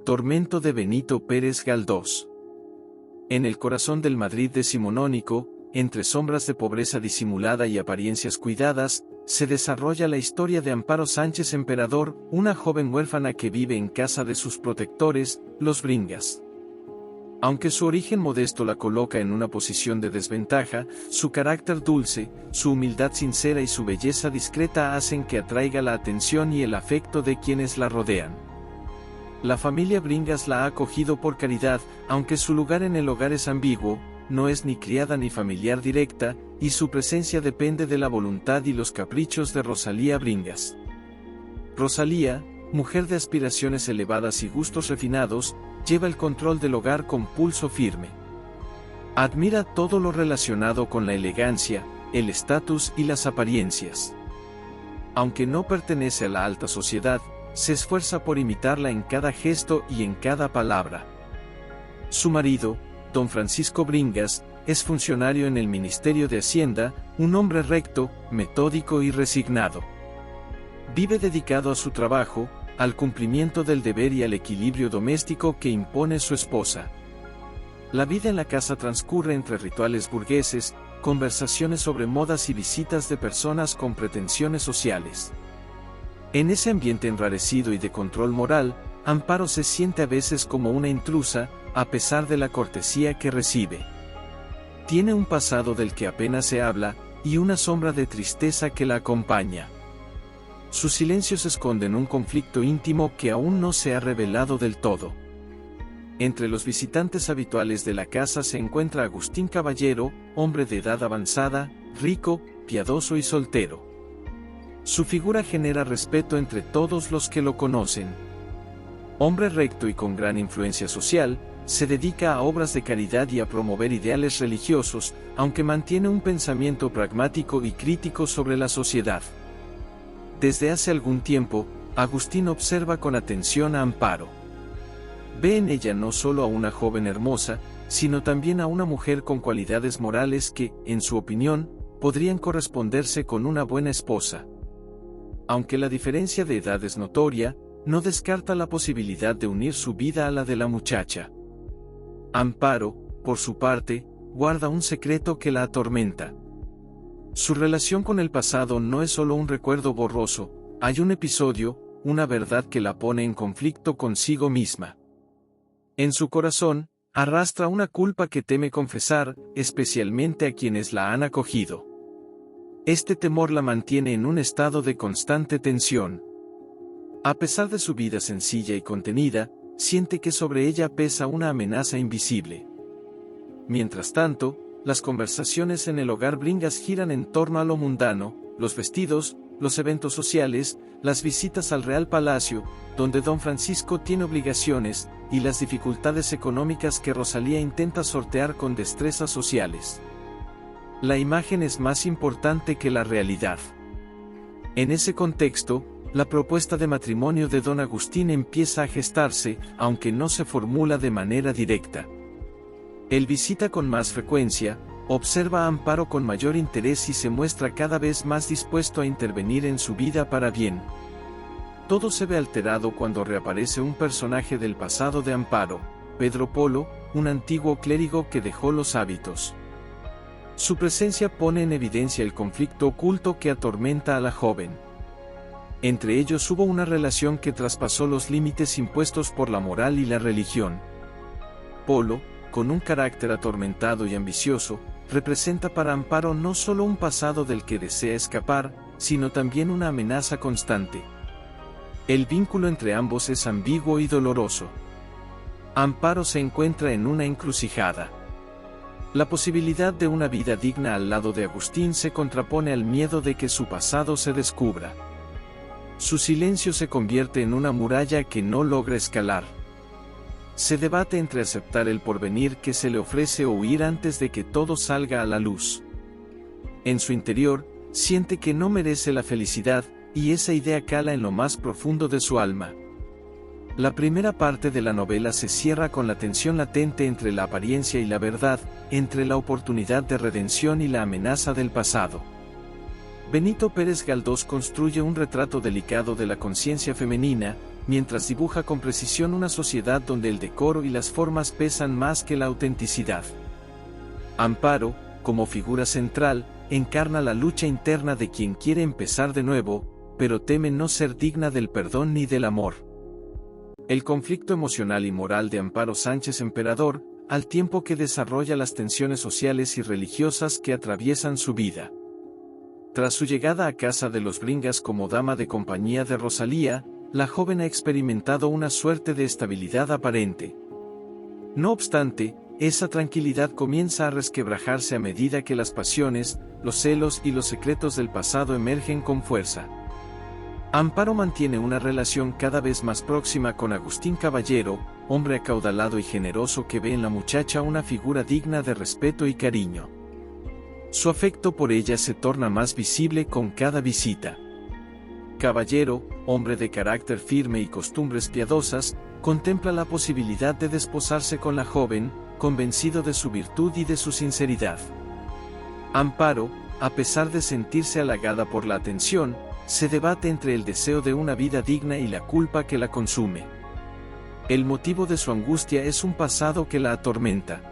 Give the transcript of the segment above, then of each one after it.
Tormento de Benito Pérez Galdós. En el corazón del Madrid decimonónico, entre sombras de pobreza disimulada y apariencias cuidadas, se desarrolla la historia de Amparo Sánchez Emperador, una joven huérfana que vive en casa de sus protectores, los Bringas. Aunque su origen modesto la coloca en una posición de desventaja, su carácter dulce, su humildad sincera y su belleza discreta hacen que atraiga la atención y el afecto de quienes la rodean. La familia Bringas la ha acogido por caridad, aunque su lugar en el hogar es ambiguo, no es ni criada ni familiar directa, y su presencia depende de la voluntad y los caprichos de Rosalía Bringas. Rosalía, mujer de aspiraciones elevadas y gustos refinados, lleva el control del hogar con pulso firme. Admira todo lo relacionado con la elegancia, el estatus y las apariencias. Aunque no pertenece a la alta sociedad, se esfuerza por imitarla en cada gesto y en cada palabra. Su marido, don Francisco Bringas, es funcionario en el Ministerio de Hacienda, un hombre recto, metódico y resignado. Vive dedicado a su trabajo, al cumplimiento del deber y al equilibrio doméstico que impone su esposa. La vida en la casa transcurre entre rituales burgueses, conversaciones sobre modas y visitas de personas con pretensiones sociales. En ese ambiente enrarecido y de control moral, Amparo se siente a veces como una intrusa, a pesar de la cortesía que recibe. Tiene un pasado del que apenas se habla, y una sombra de tristeza que la acompaña. Sus silencios esconden un conflicto íntimo que aún no se ha revelado del todo. Entre los visitantes habituales de la casa se encuentra Agustín Caballero, hombre de edad avanzada, rico, piadoso y soltero. Su figura genera respeto entre todos los que lo conocen. Hombre recto y con gran influencia social, se dedica a obras de caridad y a promover ideales religiosos, aunque mantiene un pensamiento pragmático y crítico sobre la sociedad. Desde hace algún tiempo, Agustín observa con atención a Amparo. Ve en ella no solo a una joven hermosa, sino también a una mujer con cualidades morales que, en su opinión, podrían corresponderse con una buena esposa. Aunque la diferencia de edad es notoria, no descarta la posibilidad de unir su vida a la de la muchacha. Amparo, por su parte, guarda un secreto que la atormenta. Su relación con el pasado no es solo un recuerdo borroso, hay un episodio, una verdad que la pone en conflicto consigo misma. En su corazón, arrastra una culpa que teme confesar, especialmente a quienes la han acogido. Este temor la mantiene en un estado de constante tensión. A pesar de su vida sencilla y contenida, siente que sobre ella pesa una amenaza invisible. Mientras tanto, las conversaciones en el hogar Bringas giran en torno a lo mundano, los vestidos, los eventos sociales, las visitas al Real Palacio, donde don Francisco tiene obligaciones, y las dificultades económicas que Rosalía intenta sortear con destrezas sociales. La imagen es más importante que la realidad. En ese contexto, la propuesta de matrimonio de don Agustín empieza a gestarse, aunque no se formula de manera directa. Él visita con más frecuencia, observa a Amparo con mayor interés y se muestra cada vez más dispuesto a intervenir en su vida para bien. Todo se ve alterado cuando reaparece un personaje del pasado de Amparo, Pedro Polo, un antiguo clérigo que dejó los hábitos. Su presencia pone en evidencia el conflicto oculto que atormenta a la joven. Entre ellos hubo una relación que traspasó los límites impuestos por la moral y la religión. Polo, con un carácter atormentado y ambicioso, representa para Amparo no solo un pasado del que desea escapar, sino también una amenaza constante. El vínculo entre ambos es ambiguo y doloroso. Amparo se encuentra en una encrucijada. La posibilidad de una vida digna al lado de Agustín se contrapone al miedo de que su pasado se descubra. Su silencio se convierte en una muralla que no logra escalar. Se debate entre aceptar el porvenir que se le ofrece o huir antes de que todo salga a la luz. En su interior, siente que no merece la felicidad, y esa idea cala en lo más profundo de su alma. La primera parte de la novela se cierra con la tensión latente entre la apariencia y la verdad, entre la oportunidad de redención y la amenaza del pasado. Benito Pérez Galdós construye un retrato delicado de la conciencia femenina, mientras dibuja con precisión una sociedad donde el decoro y las formas pesan más que la autenticidad. Amparo, como figura central, encarna la lucha interna de quien quiere empezar de nuevo, pero teme no ser digna del perdón ni del amor. El conflicto emocional y moral de Amparo Sánchez Emperador, al tiempo que desarrolla las tensiones sociales y religiosas que atraviesan su vida. Tras su llegada a casa de los Bringas como dama de compañía de Rosalía, la joven ha experimentado una suerte de estabilidad aparente. No obstante, esa tranquilidad comienza a resquebrajarse a medida que las pasiones, los celos y los secretos del pasado emergen con fuerza. Amparo mantiene una relación cada vez más próxima con Agustín Caballero, hombre acaudalado y generoso que ve en la muchacha una figura digna de respeto y cariño. Su afecto por ella se torna más visible con cada visita. Caballero, hombre de carácter firme y costumbres piadosas, contempla la posibilidad de desposarse con la joven, convencido de su virtud y de su sinceridad. Amparo, a pesar de sentirse halagada por la atención, se debate entre el deseo de una vida digna y la culpa que la consume. El motivo de su angustia es un pasado que la atormenta.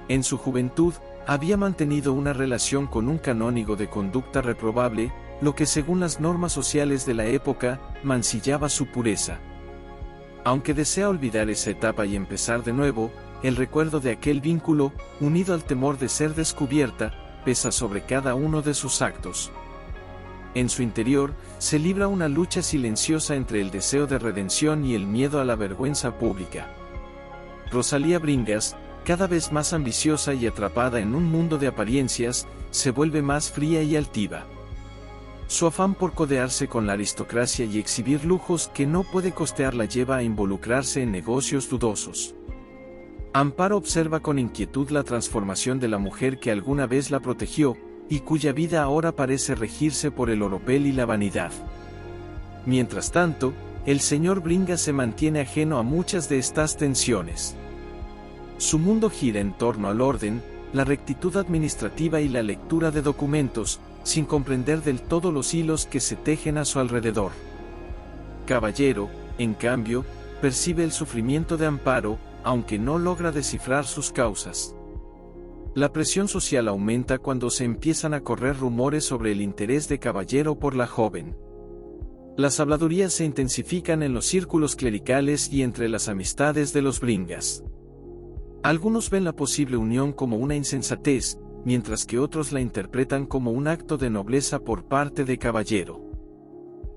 En su juventud, había mantenido una relación con un canónigo de conducta reprobable, lo que según las normas sociales de la época, mancillaba su pureza. Aunque desea olvidar esa etapa y empezar de nuevo, el recuerdo de aquel vínculo, unido al temor de ser descubierta, pesa sobre cada uno de sus actos. En su interior, se libra una lucha silenciosa entre el deseo de redención y el miedo a la vergüenza pública. Rosalía Bringas, cada vez más ambiciosa y atrapada en un mundo de apariencias, se vuelve más fría y altiva. Su afán por codearse con la aristocracia y exhibir lujos que no puede costear la lleva a involucrarse en negocios dudosos. Amparo observa con inquietud la transformación de la mujer que alguna vez la protegió, y cuya vida ahora parece regirse por el oropel y la vanidad. Mientras tanto, el señor Bringas se mantiene ajeno a muchas de estas tensiones. Su mundo gira en torno al orden, la rectitud administrativa y la lectura de documentos, sin comprender del todo los hilos que se tejen a su alrededor. Caballero, en cambio, percibe el sufrimiento de Amparo, aunque no logra descifrar sus causas. La presión social aumenta cuando se empiezan a correr rumores sobre el interés de Caballero por la joven. Las habladurías se intensifican en los círculos clericales y entre las amistades de los Bringas. Algunos ven la posible unión como una insensatez, mientras que otros la interpretan como un acto de nobleza por parte de Caballero.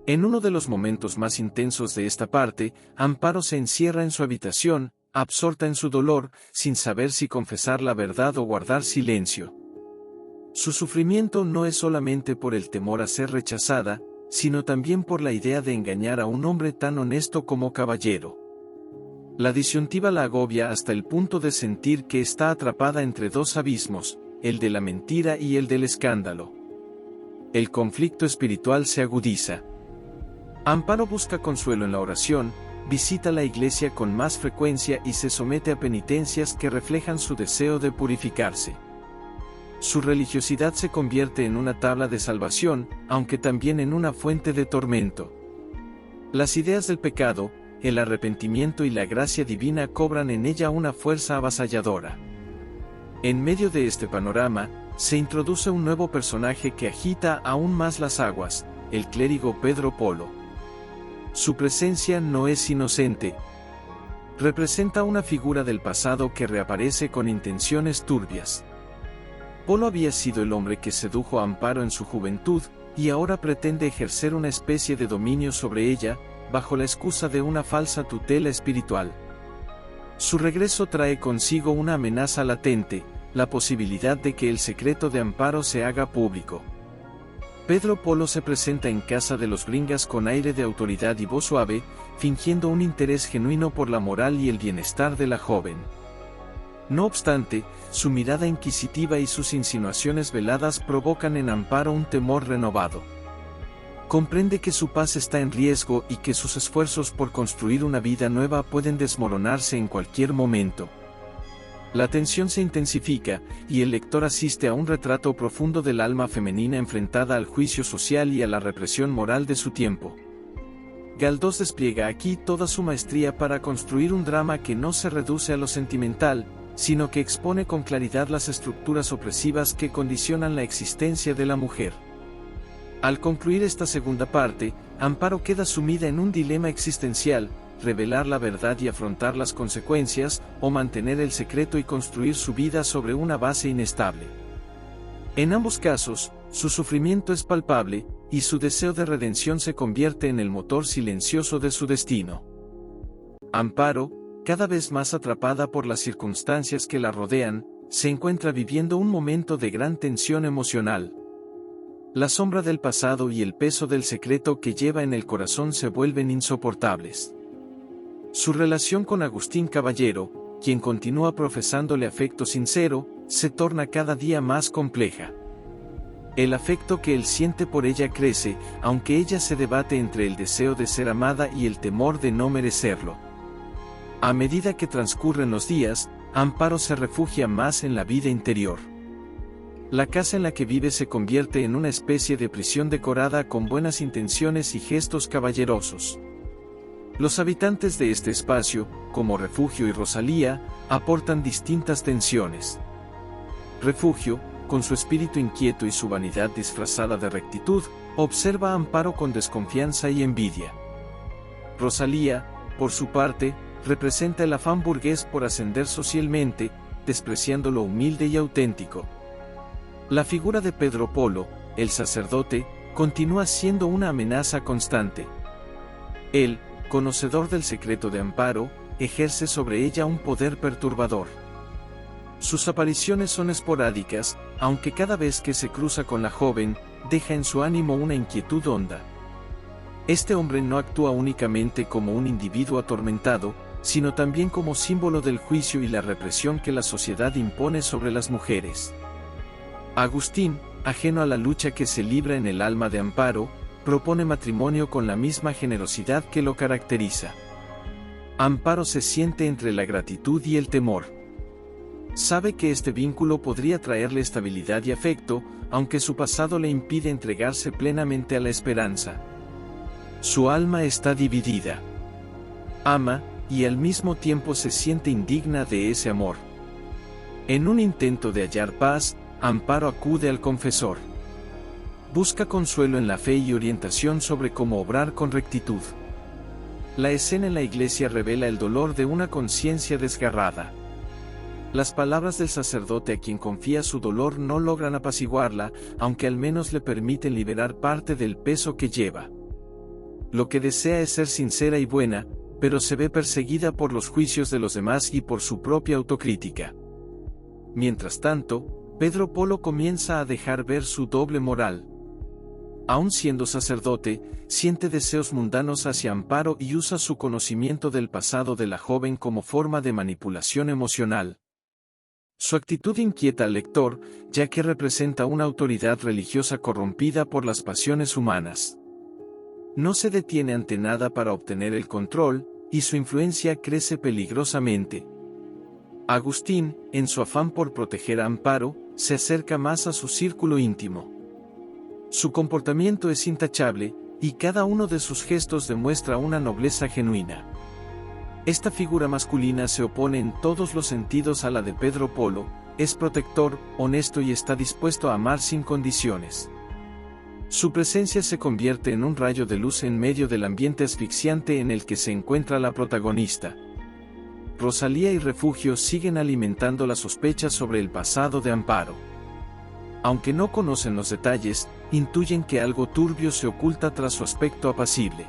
En uno de los momentos más intensos de esta parte, Amparo se encierra en su habitación, absorta en su dolor, sin saber si confesar la verdad o guardar silencio. Su sufrimiento no es solamente por el temor a ser rechazada, sino también por la idea de engañar a un hombre tan honesto como Caballero. La disyuntiva la agobia hasta el punto de sentir que está atrapada entre dos abismos, el de la mentira y el del escándalo. El conflicto espiritual se agudiza. Amparo busca consuelo en la oración, visita la iglesia con más frecuencia y se somete a penitencias que reflejan su deseo de purificarse. Su religiosidad se convierte en una tabla de salvación, aunque también en una fuente de tormento. Las ideas del pecado, el arrepentimiento y la gracia divina cobran en ella una fuerza avasalladora. En medio de este panorama, se introduce un nuevo personaje que agita aún más las aguas, el clérigo Pedro Polo. Su presencia no es inocente. Representa una figura del pasado que reaparece con intenciones turbias. Polo había sido el hombre que sedujo a Amparo en su juventud, y ahora pretende ejercer una especie de dominio sobre ella, bajo la excusa de una falsa tutela espiritual. Su regreso trae consigo una amenaza latente, la posibilidad de que el secreto de Amparo se haga público. Pedro Polo se presenta en casa de los Bringas con aire de autoridad y voz suave, fingiendo un interés genuino por la moral y el bienestar de la joven. No obstante, su mirada inquisitiva y sus insinuaciones veladas provocan en Amparo un temor renovado. Comprende que su paz está en riesgo y que sus esfuerzos por construir una vida nueva pueden desmoronarse en cualquier momento. La tensión se intensifica, y el lector asiste a un retrato profundo del alma femenina enfrentada al juicio social y a la represión moral de su tiempo. Galdós despliega aquí toda su maestría para construir un drama que no se reduce a lo sentimental, sino que expone con claridad las estructuras opresivas que condicionan la existencia de la mujer. Al concluir esta segunda parte, Amparo queda sumida en un dilema existencial: revelar la verdad y afrontar las consecuencias, o mantener el secreto y construir su vida sobre una base inestable. En ambos casos, su sufrimiento es palpable, y su deseo de redención se convierte en el motor silencioso de su destino. Amparo, cada vez más atrapada por las circunstancias que la rodean, se encuentra viviendo un momento de gran tensión emocional. La sombra del pasado y el peso del secreto que lleva en el corazón se vuelven insoportables. Su relación con Agustín Caballero, quien continúa profesándole afecto sincero, se torna cada día más compleja. El afecto que él siente por ella crece, aunque ella se debate entre el deseo de ser amada y el temor de no merecerlo. A medida que transcurren los días, Amparo se refugia más en la vida interior. La casa en la que vive se convierte en una especie de prisión decorada con buenas intenciones y gestos caballerosos. Los habitantes de este espacio, como Refugio y Rosalía, aportan distintas tensiones. Refugio, con su espíritu inquieto y su vanidad disfrazada de rectitud, observa a Amparo con desconfianza y envidia. Rosalía, por su parte, representa el afán burgués por ascender socialmente, despreciando lo humilde y auténtico. La figura de Pedro Polo, el sacerdote, continúa siendo una amenaza constante. Él, conocedor del secreto de Amparo, ejerce sobre ella un poder perturbador. Sus apariciones son esporádicas, aunque cada vez que se cruza con la joven, deja en su ánimo una inquietud honda. Este hombre no actúa únicamente como un individuo atormentado, sino también como símbolo del juicio y la represión que la sociedad impone sobre las mujeres. Agustín, ajeno a la lucha que se libra en el alma de Amparo, propone matrimonio con la misma generosidad que lo caracteriza. Amparo se siente entre la gratitud y el temor. Sabe que este vínculo podría traerle estabilidad y afecto, aunque su pasado le impide entregarse plenamente a la esperanza. Su alma está dividida. Ama, y al mismo tiempo se siente indigna de ese amor. En un intento de hallar paz, Amparo acude al confesor. Busca consuelo en la fe y orientación sobre cómo obrar con rectitud. La escena en la iglesia revela el dolor de una conciencia desgarrada. Las palabras del sacerdote a quien confía su dolor no logran apaciguarla, aunque al menos le permiten liberar parte del peso que lleva. Lo que desea es ser sincera y buena, pero se ve perseguida por los juicios de los demás y por su propia autocrítica. Mientras tanto, Pedro Polo comienza a dejar ver su doble moral. Aun siendo sacerdote, siente deseos mundanos hacia Amparo y usa su conocimiento del pasado de la joven como forma de manipulación emocional. Su actitud inquieta al lector, ya que representa una autoridad religiosa corrompida por las pasiones humanas. No se detiene ante nada para obtener el control, y su influencia crece peligrosamente. Agustín, en su afán por proteger a Amparo, se acerca más a su círculo íntimo. Su comportamiento es intachable, y cada uno de sus gestos demuestra una nobleza genuina. Esta figura masculina se opone en todos los sentidos a la de Pedro Polo, es protector, honesto y está dispuesto a amar sin condiciones. Su presencia se convierte en un rayo de luz en medio del ambiente asfixiante en el que se encuentra la protagonista. Rosalía y Refugio siguen alimentando las sospechas sobre el pasado de Amparo. Aunque no conocen los detalles, intuyen que algo turbio se oculta tras su aspecto apacible.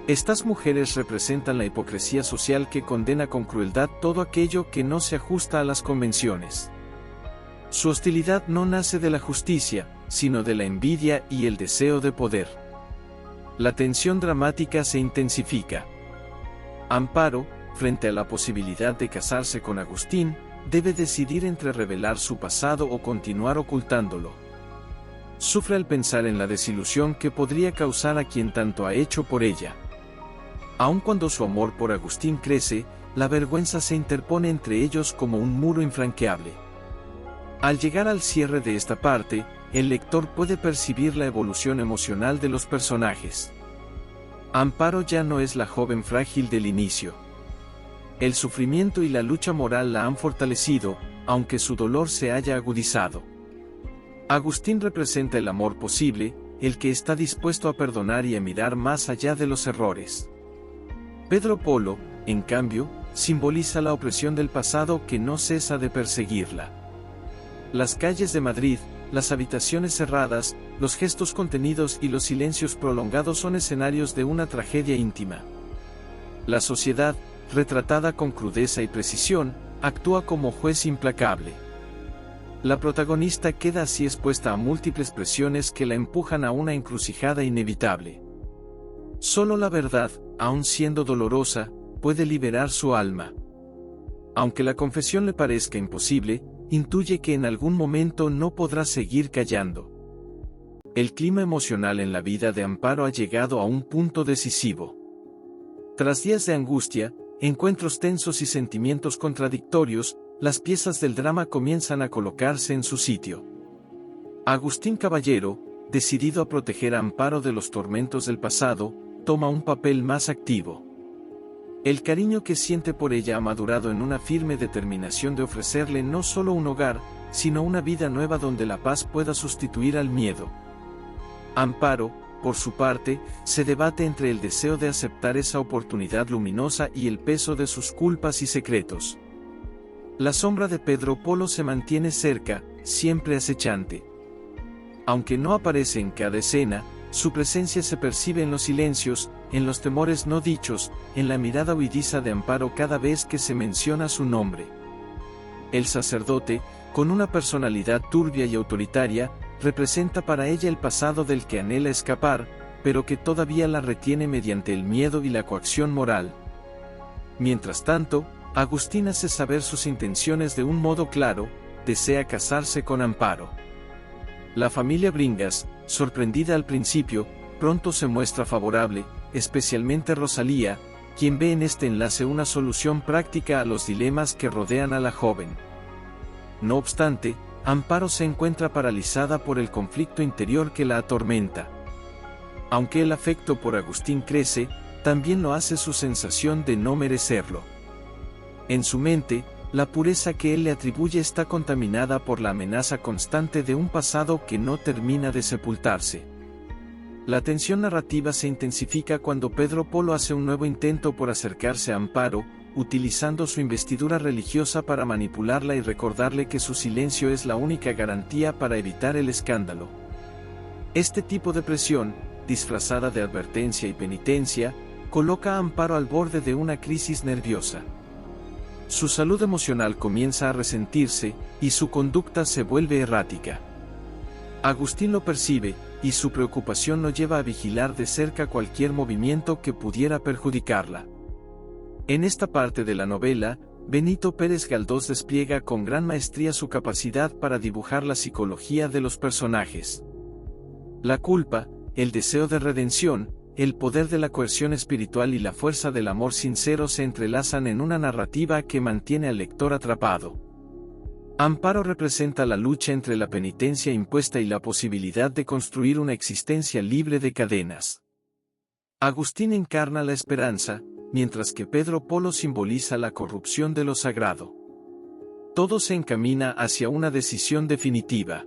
Estas mujeres representan la hipocresía social que condena con crueldad todo aquello que no se ajusta a las convenciones. Su hostilidad no nace de la justicia, sino de la envidia y el deseo de poder. La tensión dramática se intensifica. Amparo, frente a la posibilidad de casarse con Agustín, debe decidir entre revelar su pasado o continuar ocultándolo. Sufre al pensar en la desilusión que podría causar a quien tanto ha hecho por ella. Aun cuando su amor por Agustín crece, la vergüenza se interpone entre ellos como un muro infranqueable. Al llegar al cierre de esta parte, el lector puede percibir la evolución emocional de los personajes. Amparo ya no es la joven frágil del inicio. El sufrimiento y la lucha moral la han fortalecido, aunque su dolor se haya agudizado. Agustín representa el amor posible, el que está dispuesto a perdonar y a mirar más allá de los errores. Pedro Polo, en cambio, simboliza la opresión del pasado que no cesa de perseguirla. Las calles de Madrid, las habitaciones cerradas, los gestos contenidos y los silencios prolongados son escenarios de una tragedia íntima. La sociedad, retratada con crudeza y precisión, actúa como juez implacable. La protagonista queda así expuesta a múltiples presiones que la empujan a una encrucijada inevitable. Solo la verdad, aun siendo dolorosa, puede liberar su alma. Aunque la confesión le parezca imposible, intuye que en algún momento no podrá seguir callando. El clima emocional en la vida de Amparo ha llegado a un punto decisivo. Tras días de angustia, encuentros tensos y sentimientos contradictorios, las piezas del drama comienzan a colocarse en su sitio. Agustín Caballero, decidido a proteger a Amparo de los tormentos del pasado, toma un papel más activo. El cariño que siente por ella ha madurado en una firme determinación de ofrecerle no solo un hogar, sino una vida nueva donde la paz pueda sustituir al miedo. Amparo, por su parte, se debate entre el deseo de aceptar esa oportunidad luminosa y el peso de sus culpas y secretos. La sombra de Pedro Polo se mantiene cerca, siempre acechante. Aunque no aparece en cada escena, su presencia se percibe en los silencios, en los temores no dichos, en la mirada huidiza de Amparo cada vez que se menciona su nombre. El sacerdote, con una personalidad turbia y autoritaria, representa para ella el pasado del que anhela escapar, pero que todavía la retiene mediante el miedo y la coacción moral. Mientras tanto, Agustín hace saber sus intenciones de un modo claro, desea casarse con Amparo. La familia Bringas, sorprendida al principio, pronto se muestra favorable, especialmente Rosalía, quien ve en este enlace una solución práctica a los dilemas que rodean a la joven. No obstante, Amparo se encuentra paralizada por el conflicto interior que la atormenta. Aunque el afecto por Agustín crece, también lo hace su sensación de no merecerlo. En su mente, la pureza que él le atribuye está contaminada por la amenaza constante de un pasado que no termina de sepultarse. La tensión narrativa se intensifica cuando Pedro Polo hace un nuevo intento por acercarse a Amparo, utilizando su investidura religiosa para manipularla y recordarle que su silencio es la única garantía para evitar el escándalo. Este tipo de presión, disfrazada de advertencia y penitencia, coloca a Amparo al borde de una crisis nerviosa. Su salud emocional comienza a resentirse, y su conducta se vuelve errática. Agustín lo percibe, y su preocupación lo lleva a vigilar de cerca cualquier movimiento que pudiera perjudicarla. En esta parte de la novela, Benito Pérez Galdós despliega con gran maestría su capacidad para dibujar la psicología de los personajes. La culpa, el deseo de redención, el poder de la coerción espiritual y la fuerza del amor sincero se entrelazan en una narrativa que mantiene al lector atrapado. Amparo representa la lucha entre la penitencia impuesta y la posibilidad de construir una existencia libre de cadenas. Agustín encarna la esperanza, mientras que Pedro Polo simboliza la corrupción de lo sagrado. Todo se encamina hacia una decisión definitiva.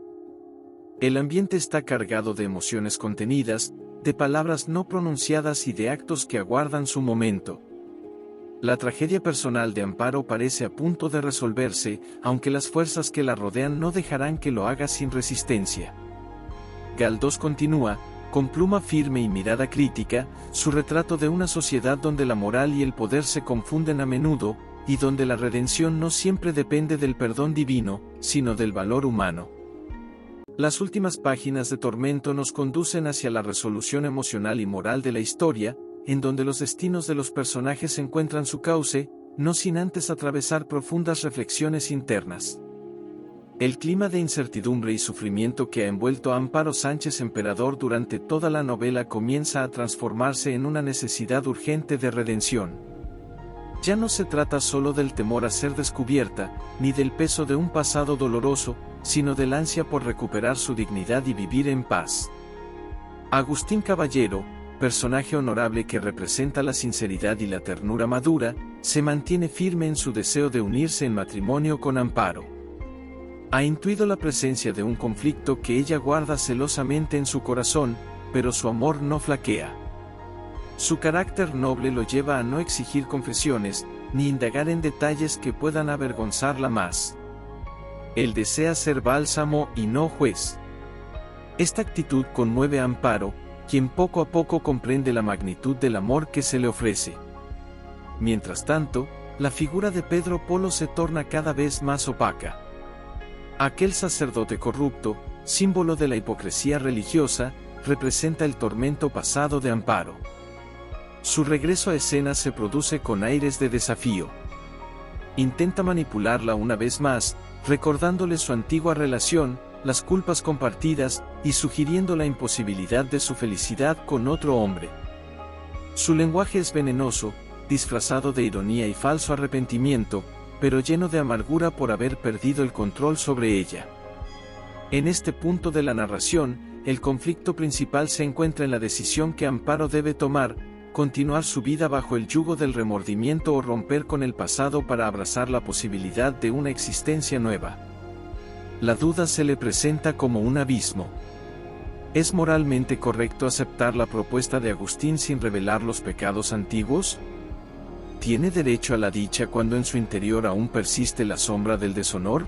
El ambiente está cargado de emociones contenidas, de palabras no pronunciadas y de actos que aguardan su momento. La tragedia personal de Amparo parece a punto de resolverse, aunque las fuerzas que la rodean no dejarán que lo haga sin resistencia. Galdós continúa, con pluma firme y mirada crítica, su retrato de una sociedad donde la moral y el poder se confunden a menudo, y donde la redención no siempre depende del perdón divino, sino del valor humano. Las últimas páginas de Tormento nos conducen hacia la resolución emocional y moral de la historia, en donde los destinos de los personajes encuentran su cauce, no sin antes atravesar profundas reflexiones internas. El clima de incertidumbre y sufrimiento que ha envuelto a Amparo Sánchez Emperador durante toda la novela comienza a transformarse en una necesidad urgente de redención. Ya no se trata solo del temor a ser descubierta, ni del peso de un pasado doloroso, sino del ansia por recuperar su dignidad y vivir en paz. Agustín Caballero, personaje honorable que representa la sinceridad y la ternura madura, se mantiene firme en su deseo de unirse en matrimonio con Amparo. Ha intuido la presencia de un conflicto que ella guarda celosamente en su corazón, pero su amor no flaquea. Su carácter noble lo lleva a no exigir confesiones, ni indagar en detalles que puedan avergonzarla más. Él desea ser bálsamo y no juez. Esta actitud conmueve a Amparo, quien poco a poco comprende la magnitud del amor que se le ofrece. Mientras tanto, la figura de Pedro Polo se torna cada vez más opaca. Aquel sacerdote corrupto, símbolo de la hipocresía religiosa, representa el tormento pasado de Amparo. Su regreso a escena se produce con aires de desafío. Intenta manipularla una vez más, recordándole su antigua relación, las culpas compartidas, y sugiriendo la imposibilidad de su felicidad con otro hombre. Su lenguaje es venenoso, disfrazado de ironía y falso arrepentimiento, pero lleno de amargura por haber perdido el control sobre ella. En este punto de la narración, el conflicto principal se encuentra en la decisión que Amparo debe tomar: continuar su vida bajo el yugo del remordimiento o romper con el pasado para abrazar la posibilidad de una existencia nueva. La duda se le presenta como un abismo. ¿Es moralmente correcto aceptar la propuesta de Agustín sin revelar los pecados antiguos? ¿Tiene derecho a la dicha cuando en su interior aún persiste la sombra del deshonor?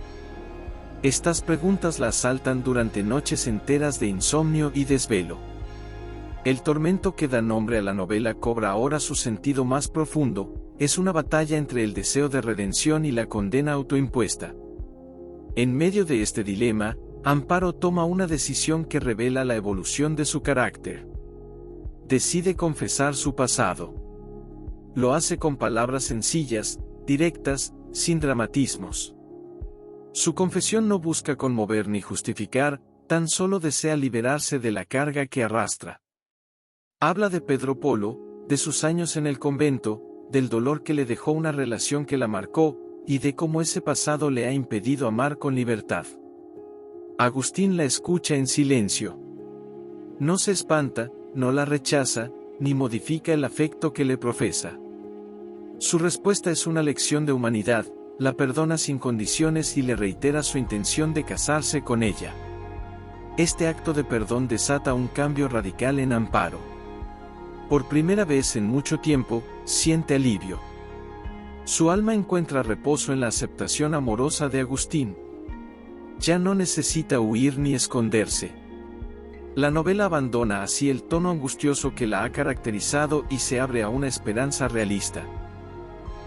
Estas preguntas la asaltan durante noches enteras de insomnio y desvelo. El tormento que da nombre a la novela cobra ahora su sentido más profundo: es una batalla entre el deseo de redención y la condena autoimpuesta. En medio de este dilema, Amparo toma una decisión que revela la evolución de su carácter. Decide confesar su pasado. Lo hace con palabras sencillas, directas, sin dramatismos. Su confesión no busca conmover ni justificar, tan solo desea liberarse de la carga que arrastra. Habla de Pedro Polo, de sus años en el convento, del dolor que le dejó una relación que la marcó, y de cómo ese pasado le ha impedido amar con libertad. Agustín la escucha en silencio. No se espanta, no la rechaza, ni modifica el afecto que le profesa. Su respuesta es una lección de humanidad: la perdona sin condiciones y le reitera su intención de casarse con ella. Este acto de perdón desata un cambio radical en Amparo. Por primera vez en mucho tiempo, siente alivio. Su alma encuentra reposo en la aceptación amorosa de Agustín. Ya no necesita huir ni esconderse. La novela abandona así el tono angustioso que la ha caracterizado y se abre a una esperanza realista.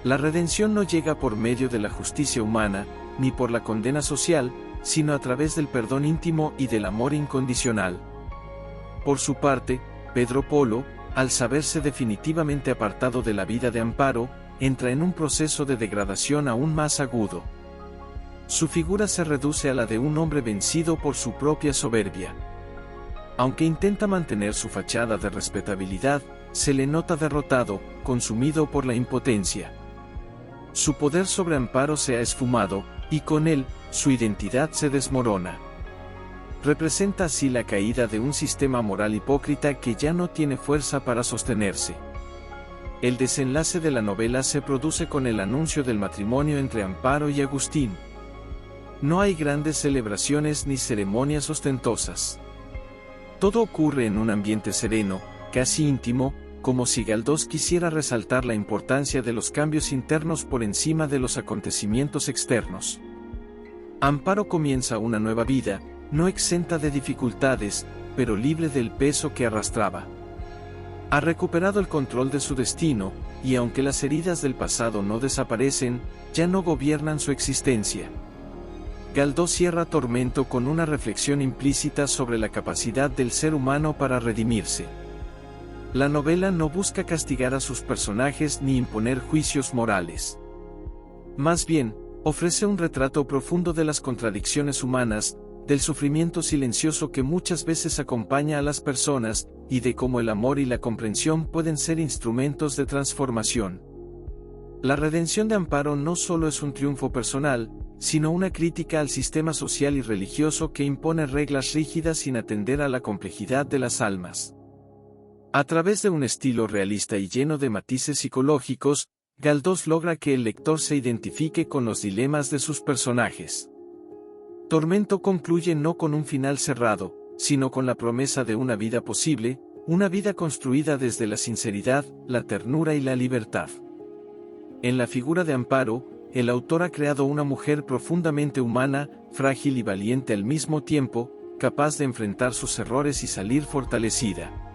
La redención no llega por medio de la justicia humana, ni por la condena social, sino a través del perdón íntimo y del amor incondicional. Por su parte, Pedro Polo, al saberse definitivamente apartado de la vida de Amparo, entra en un proceso de degradación aún más agudo. Su figura se reduce a la de un hombre vencido por su propia soberbia. Aunque intenta mantener su fachada de respetabilidad, se le nota derrotado, consumido por la impotencia. Su poder sobre Amparo se ha esfumado, y con él, su identidad se desmorona. Representa así la caída de un sistema moral hipócrita que ya no tiene fuerza para sostenerse. El desenlace de la novela se produce con el anuncio del matrimonio entre Amparo y Agustín. No hay grandes celebraciones ni ceremonias ostentosas. Todo ocurre en un ambiente sereno, casi íntimo, como si Galdós quisiera resaltar la importancia de los cambios internos por encima de los acontecimientos externos. Amparo comienza una nueva vida, no exenta de dificultades, pero libre del peso que arrastraba. Ha recuperado el control de su destino, y aunque las heridas del pasado no desaparecen, ya no gobiernan su existencia. Galdós cierra Tormento con una reflexión implícita sobre la capacidad del ser humano para redimirse. La novela no busca castigar a sus personajes ni imponer juicios morales. Más bien, ofrece un retrato profundo de las contradicciones humanas, del sufrimiento silencioso que muchas veces acompaña a las personas, y de cómo el amor y la comprensión pueden ser instrumentos de transformación. La redención de Amparo no solo es un triunfo personal, sino una crítica al sistema social y religioso que impone reglas rígidas sin atender a la complejidad de las almas. A través de un estilo realista y lleno de matices psicológicos, Galdós logra que el lector se identifique con los dilemas de sus personajes. Tormento concluye no con un final cerrado, sino con la promesa de una vida posible, una vida construida desde la sinceridad, la ternura y la libertad. En la figura de Amparo, el autor ha creado una mujer profundamente humana, frágil y valiente al mismo tiempo, capaz de enfrentar sus errores y salir fortalecida.